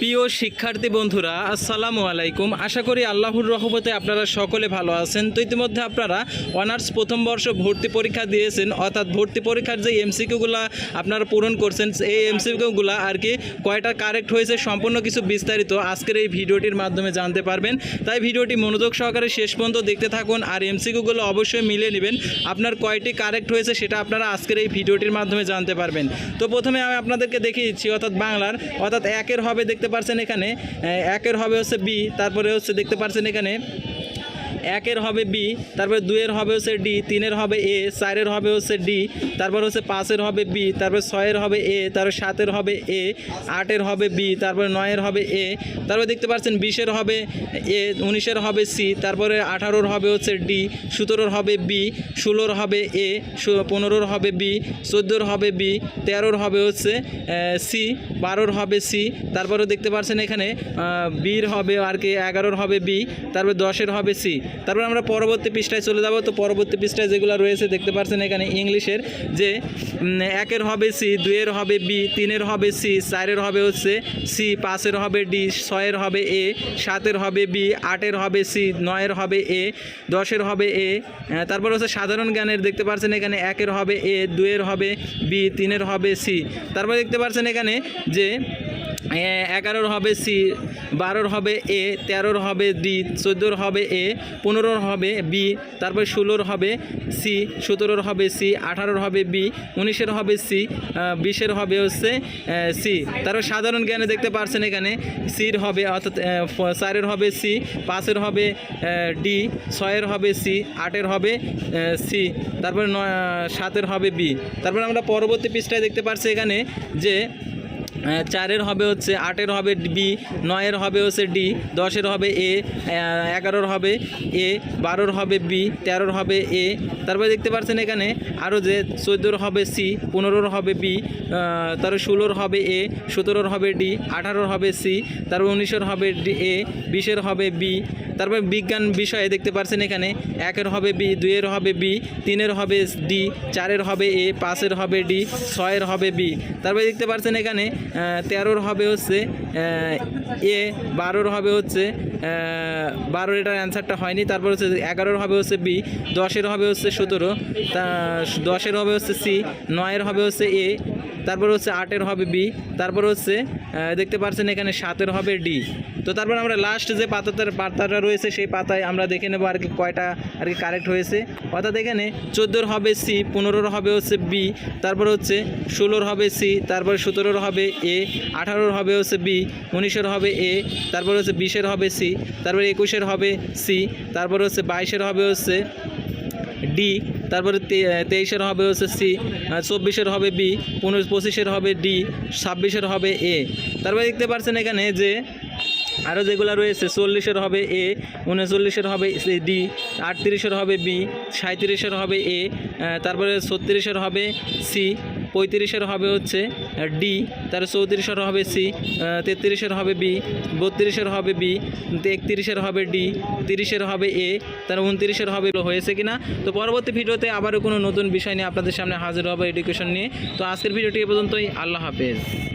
প্রিয় শিক্ষার্থী বন্ধুরা, আসসালামু আলাইকুম। আশা করি আল্লাহর রহমতে আপনারা সকলে ভালো আছেন। তো ইতিমধ্যে আপনারা অনার্স প্রথম বর্ষ ভর্তি পরীক্ষা দিয়েছেন, অর্থাৎ ভর্তি পরীক্ষার যে এমসিকিউগুলো আপনারা পূরণ করছেন, এই এমসিকিউগুলো আর কি কয়টা কারেক্ট হয়েছে সম্পূর্ণ কিছু বিস্তারিত আজকের এই ভিডিওটির মাধ্যমে জানতে পারবেন। তাই ভিডিওটি মনোযোগ সহকারে শেষ পর্যন্ত দেখতে থাকুন, আর এমসিকিউগুলো অবশ্যই মিলিয়ে নেবেন আপনার কয়টি কারেক্ট হয়েছে সেটা আপনারা আজকের এই ভিডিওটির মাধ্যমে জানতে পারবেন। তো প্রথমে আমি আপনাদেরকে দেখিয়ে দিচ্ছি, অর্থাৎ বাংলার অর্থাৎ একের হবে দেখতে পাচ্ছেন এখানে, একের হবে হচ্ছে বি, তারপরে হচ্ছে দেখতে পাচ্ছেন এখানে একের হবে বি, তারপরে দুইয়ের হবে হচ্ছে ডি, তিনের হবে এ, চারের হবে হচ্ছে ডি, তারপর হচ্ছে পাঁচের হবে বি, তারপর ছয়ের হবে এ, তারপর সাতের হবে এ, আটের হবে বি, তারপরে নয়ের হবে এ, তারপরে দেখতে পাচ্ছেন 20-এর হবে এ, 19-এর হবে সি, তারপরে 18-ওর হবে হচ্ছে ডি, 17-ওর হবে বি, 16-ওর হবে এ, 15-ওর হবে বি, 14-ওর হবে বি, 13-ওর হবে হচ্ছে সি, 12-ওর হবে সি, তারপরে দেখতে পাচ্ছেন এখানে বির হবে আর কি 11-ওর হবে বি, তারপর 10-এর হবে সি। তারপর আমরা পরবর্তী পৃষ্ঠায় চলে যাব। তো পরবর্তী পৃষ্ঠায় যেগুলো রয়েছে দেখতে পাচ্ছেন এখানে ইংলিশের যে একের হবে সি, দুইয়ের হবে বি, তিনের হবে সি, চারের হবে হচ্ছে সি, পাঁচের হবে ডি, ছয়ের হবে এ, সাতের হবে বি, আটের হবে সি, নয়ের হবে এ, 10-এর হবে এ। তারপর হচ্ছে সাধারণ জ্ঞানের দেখতে পাচ্ছেন এখানে একের হবে এ, দুইয়ের হবে বি, তিনের হবে সি। তারপর দেখতে পাচ্ছেন এখানে যে 11-ওর হবে সি, 12-ওর হবে এ, 13-ওর হবে ডি, 14-ওর হবে এ, 15-ওর হবে বি, তারপর 16-ওর হবে সি, 17-ওর হবে সি, 18-ওর হবে বি, 19-এর হবে সি, 20-এর হবে হচ্ছে সি। তারপর সাধারণ জ্ঞানে দেখতে পাচ্ছেন এখানে সির হবে অর্থাৎ 4-এর হবে সি, 5-এর হবে ডি, 6-এর হবে সি, 8-এর হবে সি, তারপর 7-এর হবে বি। তারপর আমরা পরবর্তী পৃষ্ঠায় দেখতে পাচ্ছি এখানে যে 4-এর হবে হচ্ছে, 8-এর হবে বি, 9-এর হবে হচ্ছে ডি, 10-এর হবে এ, 11-ওর হবে এ, 12-ওর হবে বি, 13-ওর হবে এ। তারপরে দেখতে পাচ্ছেন এখানে আরও যে 14-ওর হবে সি, 15-ওর হবে বি, তারপর 16-ওর হবে এ, 17-ওর হবে ডি, 18-ওর হবে সি, তারপর 19-এর হবে ডি এ, 20-এর হবে বি। তারপর বিজ্ঞান বিষয়ে দেখতে পাচ্ছেন এখানে 1-এর হবে বি, 2-এর হবে বি, 3-এর হবে ডি, 4-এর হবে এ, 5-এর হবে ডি, 6-এর হবে বি। তারপরে দেখতে পাচ্ছেন এখানে 13-ওর হবে হচ্ছে এ, 12-ওর হবে হচ্ছে 12-এর এটার অ্যান্সারটা হয়নি। তারপর হচ্ছে 11-ওর হবে হচ্ছে বি, 10-এর হবে হচ্ছে 17, 10-এর হবে হচ্ছে সি, 9-এর হবে হচ্ছে এ, তারপর হচ্ছে 8-এর হবে বি, তারপর হচ্ছে দেখতে পাচ্ছেন এখানে 7-এর হবে ডি। তো তারপর আমরা লাস্ট যে পাতাটা রয়েছে সেই পাতায় আমরা দেখে নেবো আর কি কয়টা আর কি কারেক্ট হয়েছে। অর্থাৎ এখানে 14-ওর হবে সি, 15-ওর হবে হচ্ছে বি, তারপর হচ্ছে 16-ওর হবে সি, তারপরে 17-ওর হবে এ, 18-ওর হবে হচ্ছে বি, 19-এর হবে এ, তারপর হচ্ছে 20-এর হবে সি, তারপরে 21-এর হবে সি, তারপর হচ্ছে 22-এর হবে হচ্ছে ডি, তারপরে 23-এর হবে হচ্ছে সি, 24-এর হবে বি, 25-এর হবে ডি, 26-এর হবে এ। তারপরে দেখতে পাচ্ছেন এখানে যে আরও যেগুলো রয়েছে 40-এর হবে এ, 39-এর হবে ডি, 38-এর হবে বি, 37-এর হবে এ, তারপরে 36-এর হবে সি, 35-এর হবে হচ্ছে ডি, তার 34-এর হবে সি, 33-এর হবে বি, 32-এর হবে বি, 31-এর হবে ডি, 30-এর হবে এ, তার 29-এর হবে হয়েছে কিনা। তো পরবর্তী ভিডিওতে আবারও কোনো নতুন বিষয় নিয়ে আপনাদের সামনে হাজির হবে এডুকেশন নিয়ে। তো আজকের ভিডিওটি এ পর্যন্তই। আল্লাহ হাফেজ।